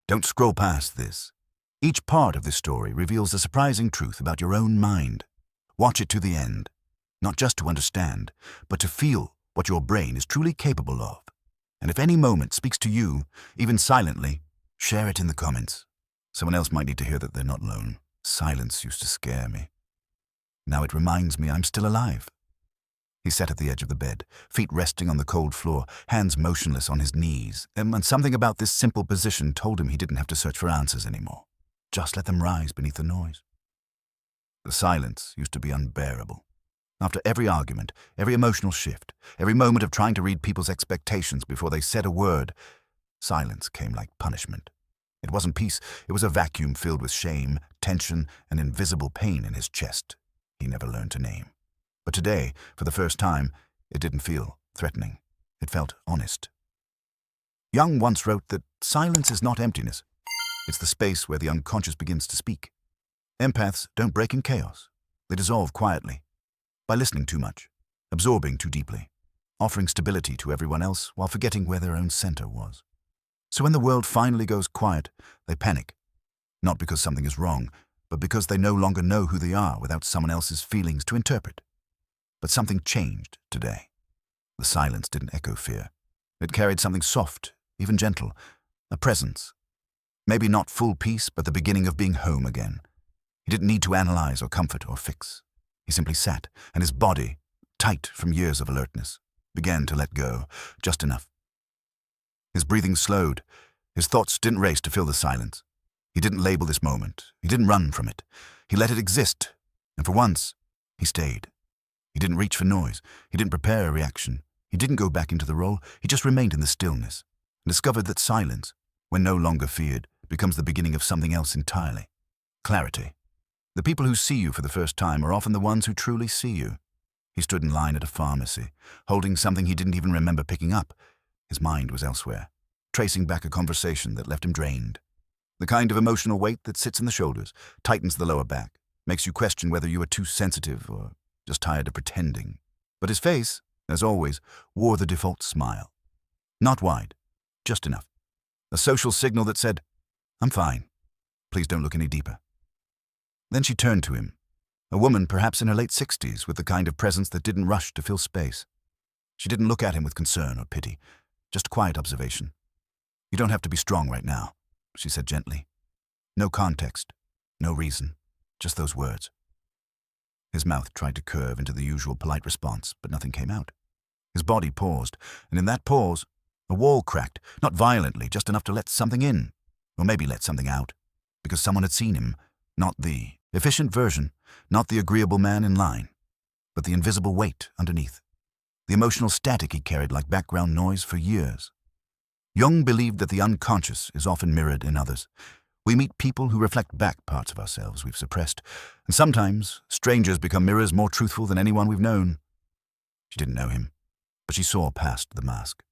Don't scroll past this. Each part of this story reveals a surprising truth about your own mind. Watch it to the end, not just to understand, but to feel what your brain is truly capable of. And if any moment speaks to you, even silently, share it in the comments. Someone else might need to hear that they're not alone. Silence used to scare me. Now it reminds me I'm still alive. He sat at the edge of the bed, feet resting on the cold floor, hands motionless on his knees, and something about this simple position told him he didn't have to search for answers anymore. Just let them rise beneath the noise. The silence used to be unbearable. After every argument, every emotional shift, every moment of trying to read people's expectations before they said a word, silence came like punishment. It wasn't peace, it was a vacuum filled with shame, tension, and invisible pain in his chest he never learned to name. But today, for the first time, it didn't feel threatening. It felt honest. Jung once wrote that silence is not emptiness. It's the space where the unconscious begins to speak. Empaths don't break in chaos. They dissolve quietly, by listening too much, absorbing too deeply, offering stability to everyone else while forgetting where their own center was. So when the world finally goes quiet, they panic. Not because something is wrong, but because they no longer know who they are without someone else's feelings to interpret. But something changed today. The silence didn't echo fear. It carried something soft, even gentle, a presence. Maybe not full peace, but the beginning of being home again. He didn't need to analyze or comfort or fix. He simply sat, and his body, tight from years of alertness, began to let go, just enough. His breathing slowed. His thoughts didn't race to fill the silence. He didn't label this moment. He didn't run from it. He let it exist, and for once, he stayed. He didn't reach for noise. He didn't prepare a reaction. He didn't go back into the role. He just remained in the stillness and discovered that silence, when no longer feared, becomes the beginning of something else entirely. Clarity. The people who see you for the first time are often the ones who truly see you. He stood in line at a pharmacy, holding something he didn't even remember picking up. His mind was elsewhere, tracing back a conversation that left him drained. The kind of emotional weight that sits in the shoulders, tightens the lower back, makes you question whether you are too sensitive or just tired of pretending. But his face, as always, wore the default smile. Not wide, just enough. A social signal that said, "I'm fine. Please don't look any deeper." Then she turned to him, a woman perhaps in her late 60s with the kind of presence that didn't rush to fill space. She didn't look at him with concern or pity, just quiet observation. "You don't have to be strong right now," she said gently. No context, no reason, just those words. His mouth tried to curve into the usual polite response, but nothing came out. His body paused, and in that pause, a wall cracked, not violently, just enough to let something in, or maybe let something out, because someone had seen him, not the efficient version, not the agreeable man in line, but the invisible weight underneath, the emotional static he carried like background noise for years. Jung believed that the unconscious is often mirrored in others. We meet people who reflect back parts of ourselves we've suppressed, and sometimes strangers become mirrors more truthful than anyone we've known. She didn't know him, but she saw past the mask,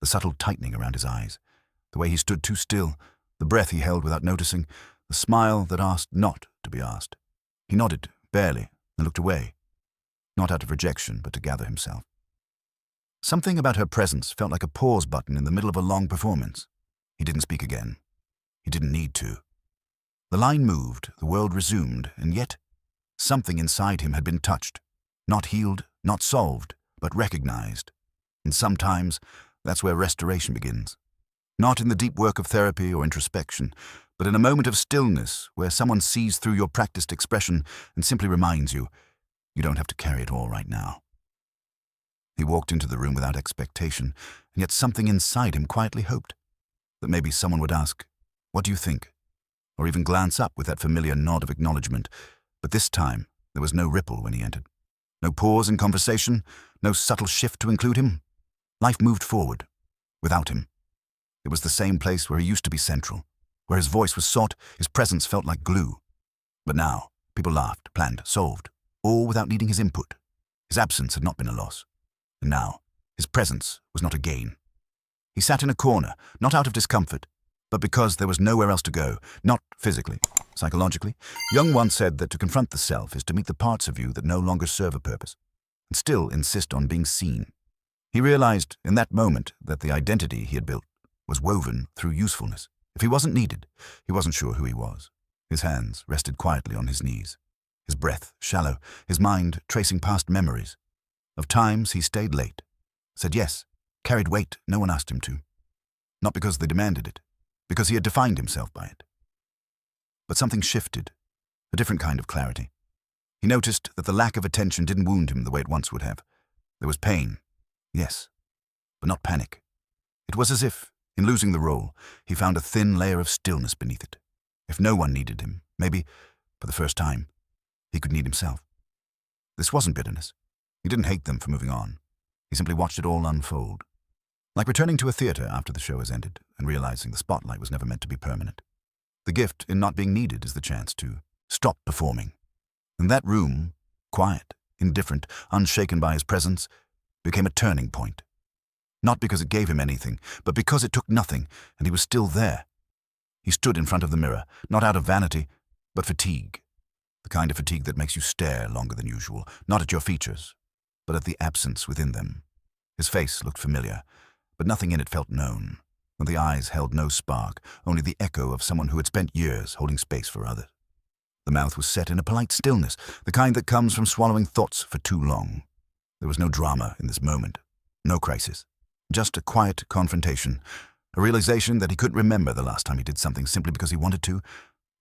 the subtle tightening around his eyes, the way he stood too still, the breath he held without noticing, the smile that asked not to be asked. He nodded, barely, and looked away, not out of rejection, but to gather himself. Something about her presence felt like a pause button in the middle of a long performance. He didn't speak again. He didn't need to. The line moved, the world resumed, and yet something inside him had been touched, not healed, not solved, but recognized. And sometimes that's where restoration begins. Not in the deep work of therapy or introspection, but in a moment of stillness where someone sees through your practiced expression and simply reminds you, you don't have to carry it all right now. He walked into the room without expectation, and yet something inside him quietly hoped that maybe someone would ask, "What do you think?" or even glance up with that familiar nod of acknowledgement. But this time, there was no ripple when he entered. No pause in conversation, no subtle shift to include him. Life moved forward, without him. It was the same place where he used to be central, where his voice was sought, his presence felt like glue. But now, people laughed, planned, solved, all without needing his input. His absence had not been a loss. And now, his presence was not a gain. He sat in a corner, not out of discomfort, but because there was nowhere else to go, not physically, psychologically. Jung once said that to confront the self is to meet the parts of you that no longer serve a purpose, and still insist on being seen. He realized in that moment that the identity he had built was woven through usefulness. If he wasn't needed, he wasn't sure who he was. His hands rested quietly on his knees, his breath shallow, his mind tracing past memories. Of times he stayed late, said yes, carried weight no one asked him to. Not because they demanded it, because he had defined himself by it. But something shifted, a different kind of clarity. He noticed that the lack of attention didn't wound him the way it once would have. There was pain, yes, but not panic. It was as if, in losing the role, he found a thin layer of stillness beneath it. If no one needed him, maybe, for the first time, he could need himself. This wasn't bitterness. He didn't hate them for moving on. He simply watched it all unfold. Like returning to a theater after the show has ended and realizing the spotlight was never meant to be permanent. The gift in not being needed is the chance to stop performing. And that room, quiet, indifferent, unshaken by his presence, became a turning point. Not because it gave him anything, but because it took nothing, and he was still there. He stood in front of the mirror, not out of vanity, but fatigue. The kind of fatigue that makes you stare longer than usual, not at your features, but at the absence within them. His face looked familiar, but nothing in it felt known, and the eyes held no spark, only the echo of someone who had spent years holding space for others. The mouth was set in a polite stillness, the kind that comes from swallowing thoughts for too long. There was no drama in this moment, no crisis. Just a quiet confrontation, a realization that he couldn't remember the last time he did something simply because he wanted to,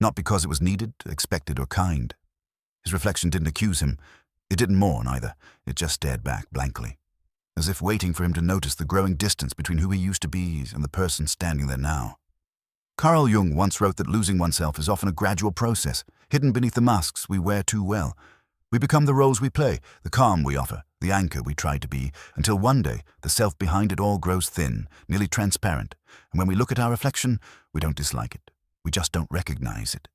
not because it was needed, expected, or kind. His reflection didn't accuse him. It didn't mourn either. It just stared back blankly, as if waiting for him to notice the growing distance between who he used to be and the person standing there now. Carl Jung once wrote that losing oneself is often a gradual process, hidden beneath the masks we wear too well. We become the roles we play, the calm we offer, the anchor we try to be, until one day the self behind it all grows thin, nearly transparent, and when we look at our reflection, we don't dislike it. We just don't recognize it.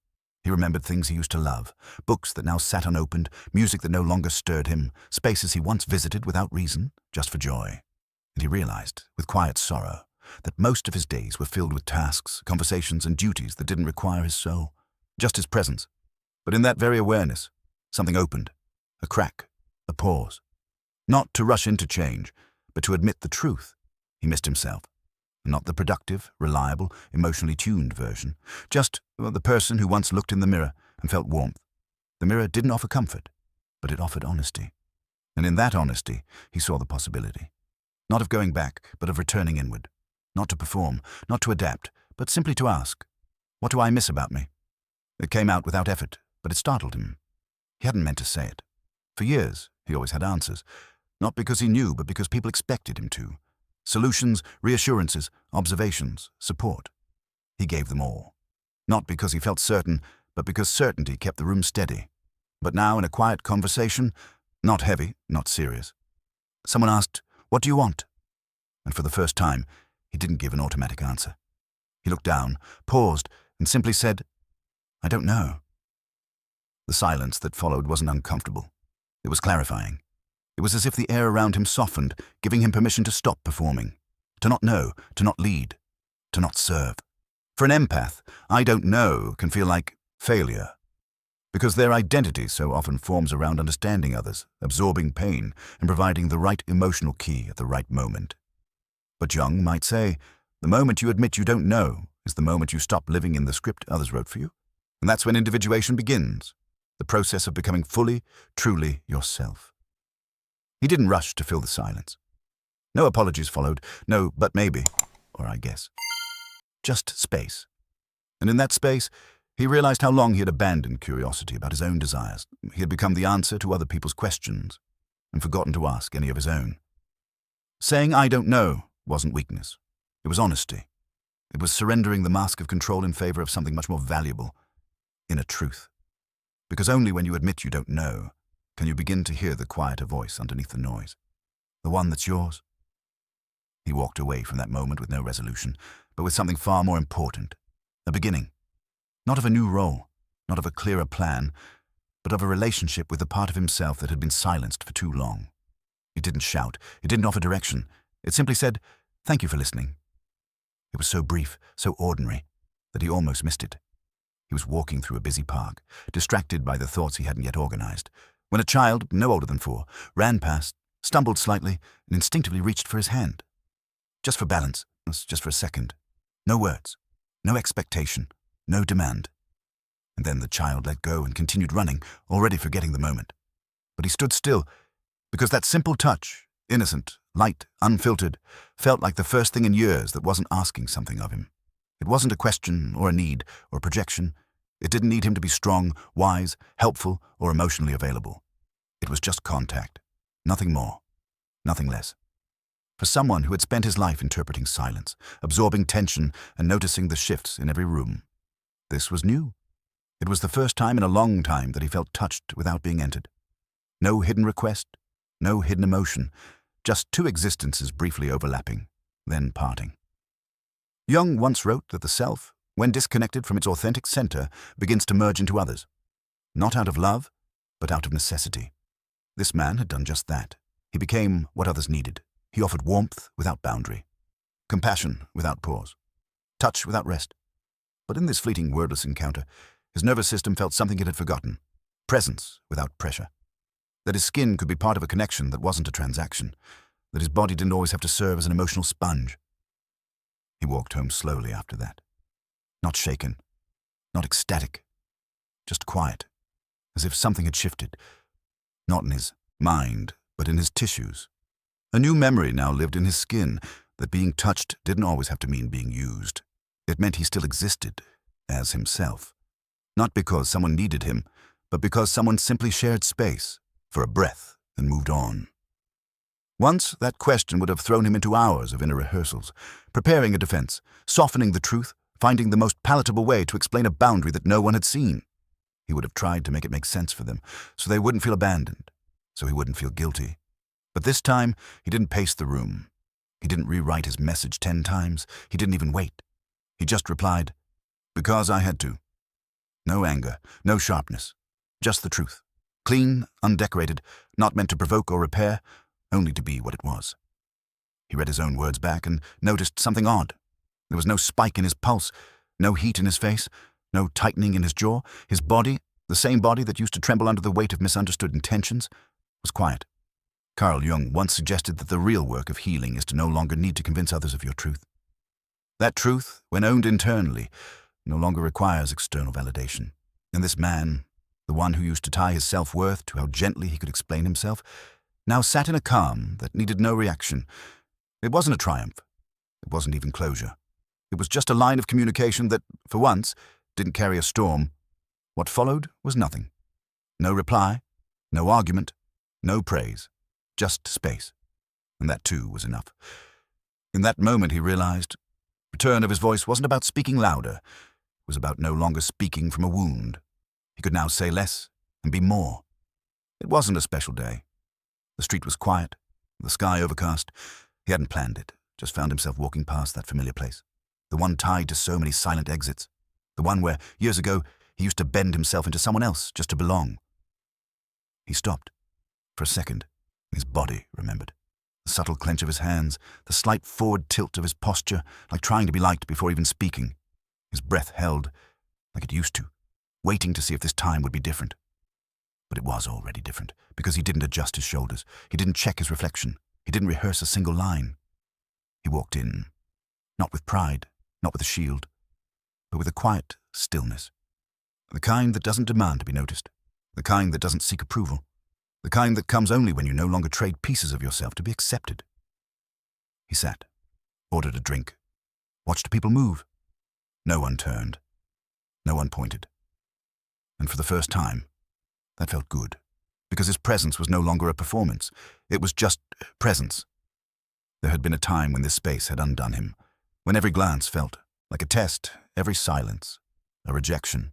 He remembered things he used to love, books that now sat unopened, music that no longer stirred him, spaces he once visited without reason, just for joy. And he realized, with quiet sorrow, that most of his days were filled with tasks, conversations, and duties that didn't require his soul, just his presence. But in that very awareness, something opened, a crack, a pause. Not to rush into change, but to admit the truth. He missed himself. Not the productive, reliable, emotionally tuned version. Just the person who once looked in the mirror and felt warmth. The mirror didn't offer comfort, but it offered honesty. And in that honesty, he saw the possibility. Not of going back, but of returning inward. Not to perform, not to adapt, but simply to ask, what do I miss about me? It came out without effort, but it startled him. He hadn't meant to say it. For years, he always had answers. Not because he knew, but because people expected him to. Solutions, reassurances, observations, support. He gave them all. Not because he felt certain, but because certainty kept the room steady. But now, in a quiet conversation, not heavy, not serious, someone asked, "What do you want?" And for the first time, he didn't give an automatic answer. He looked down, paused, and simply said, "I don't know." The silence that followed wasn't uncomfortable. It was clarifying. It was as if the air around him softened, giving him permission to stop performing, to not know, to not lead, to not serve. For an empath, "I don't know" can feel like failure, because their identity so often forms around understanding others, absorbing pain, and providing the right emotional key at the right moment. But Jung might say, the moment you admit you don't know is the moment you stop living in the script others wrote for you. And that's when individuation begins, the process of becoming fully, truly yourself. He didn't rush to fill the silence. No apologies followed, no "but maybe," or "I guess." Just space. And in that space, he realized how long he had abandoned curiosity about his own desires. He had become the answer to other people's questions, and forgotten to ask any of his own. Saying "I don't know" wasn't weakness. It was honesty. It was surrendering the mask of control in favor of something much more valuable, inner truth. Because only when you admit you don't know can you begin to hear the quieter voice underneath the noise, the one that's yours. He walked away from that moment with no resolution, but with something far more important, a beginning. Not of a new role, not of a clearer plan, but of a relationship with the part of himself that had been silenced for too long. It didn't shout, it didn't offer direction. It simply said, "Thank you for listening." It was so brief, so ordinary, that he almost missed it. He was walking through a busy park, distracted by the thoughts he hadn't yet organized, when a child, no older than 4, ran past, stumbled slightly, and instinctively reached for his hand. Just for balance, just for a second. No words, No expectation, no demand. And then the child let go and continued running, already forgetting the moment. But he stood still, because that simple touch, innocent, light, unfiltered, felt like the first thing in years that wasn't asking something of him. It wasn't a question or a need or a projection. It didn't need him to be strong, wise, helpful, or emotionally available. It was just contact. Nothing more. Nothing less. For someone who had spent his life interpreting silence, absorbing tension, and noticing the shifts in every room, this was new. It was the first time in a long time that he felt touched without being entered. No hidden request, no hidden emotion, just two existences briefly overlapping, then parting. Jung once wrote that the self, when disconnected from its authentic center, begins to merge into others. Not out of love, but out of necessity. This man had done just that. He became what others needed. He offered warmth without boundary, compassion without pause, touch without rest. But in this fleeting wordless encounter, his nervous system felt something it had forgotten, presence without pressure. That his skin could be part of a connection that wasn't a transaction, that his body didn't always have to serve as an emotional sponge. He walked home slowly after that. Not shaken, not ecstatic, just quiet, as if something had shifted, not in his mind, but in his tissues. A new memory now lived in his skin, that being touched didn't always have to mean being used. It meant he still existed, as himself. Not because someone needed him, but because someone simply shared space, for a breath, and moved on. Once, that question would have thrown him into hours of inner rehearsals, preparing a defense, softening the truth, finding the most palatable way to explain a boundary that no one had seen. He would have tried to make it make sense for them, so they wouldn't feel abandoned, so he wouldn't feel guilty. But this time, he didn't pace the room. He didn't rewrite his message 10 times. He didn't even wait. He just replied, "Because I had to." No anger, no sharpness, just the truth. Clean, undecorated, not meant to provoke or repair, only to be what it was. He read his own words back and noticed something odd. There was no spike in his pulse, no heat in his face, no tightening in his jaw. His body, the same body that used to tremble under the weight of misunderstood intentions, was quiet. Carl Jung once suggested that the real work of healing is to no longer need to convince others of your truth. That truth, when owned internally, no longer requires external validation. And this man, the one who used to tie his self-worth to how gently he could explain himself, now sat in a calm that needed no reaction. It wasn't a triumph. It wasn't even closure. It was just a line of communication that, for once, didn't carry a storm. What followed was nothing. No reply, no argument, no praise. Just space. And that too was enough. In that moment he realized, return of his voice wasn't about speaking louder. It was about no longer speaking from a wound. He could now say less and be more. It wasn't a special day. The street was quiet, the sky overcast. He hadn't planned it, just found himself walking past that familiar place. The one tied to so many silent exits. The one where, years ago, he used to bend himself into someone else just to belong. He stopped. For a second, his body remembered. The subtle clench of his hands, the slight forward tilt of his posture, like trying to be liked before even speaking. His breath held, like it used to, waiting to see if this time would be different. But it was already different, because he didn't adjust his shoulders. He didn't check his reflection. He didn't rehearse a single line. He walked in, not with pride, not with a shield, but with a quiet stillness. The kind that doesn't demand to be noticed. The kind that doesn't seek approval. The kind that comes only when you no longer trade pieces of yourself to be accepted. He sat, ordered a drink, watched people move. No one turned. No one pointed. And for the first time, that felt good, because his presence was no longer a performance. It was just presence. There had been a time when this space had undone him, when every glance felt like a test, every silence, a rejection.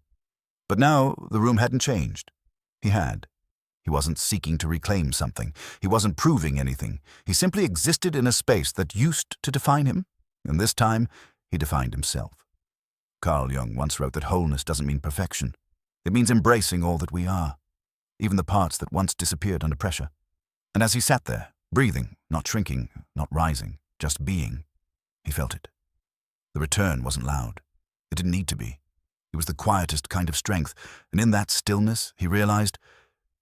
But now the room hadn't changed. He had. He wasn't seeking to reclaim something. He wasn't proving anything. He simply existed in a space that used to define him, and this time he defined himself. Carl Jung once wrote that wholeness doesn't mean perfection. It means embracing all that we are, even the parts that once disappeared under pressure. And as he sat there, breathing, not shrinking, not rising, just being, he felt it. The return wasn't loud. It didn't need to be. It was the quietest kind of strength, and in that stillness, he realized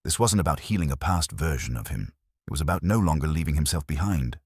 this wasn't about healing a past version of him. It was about no longer leaving himself behind.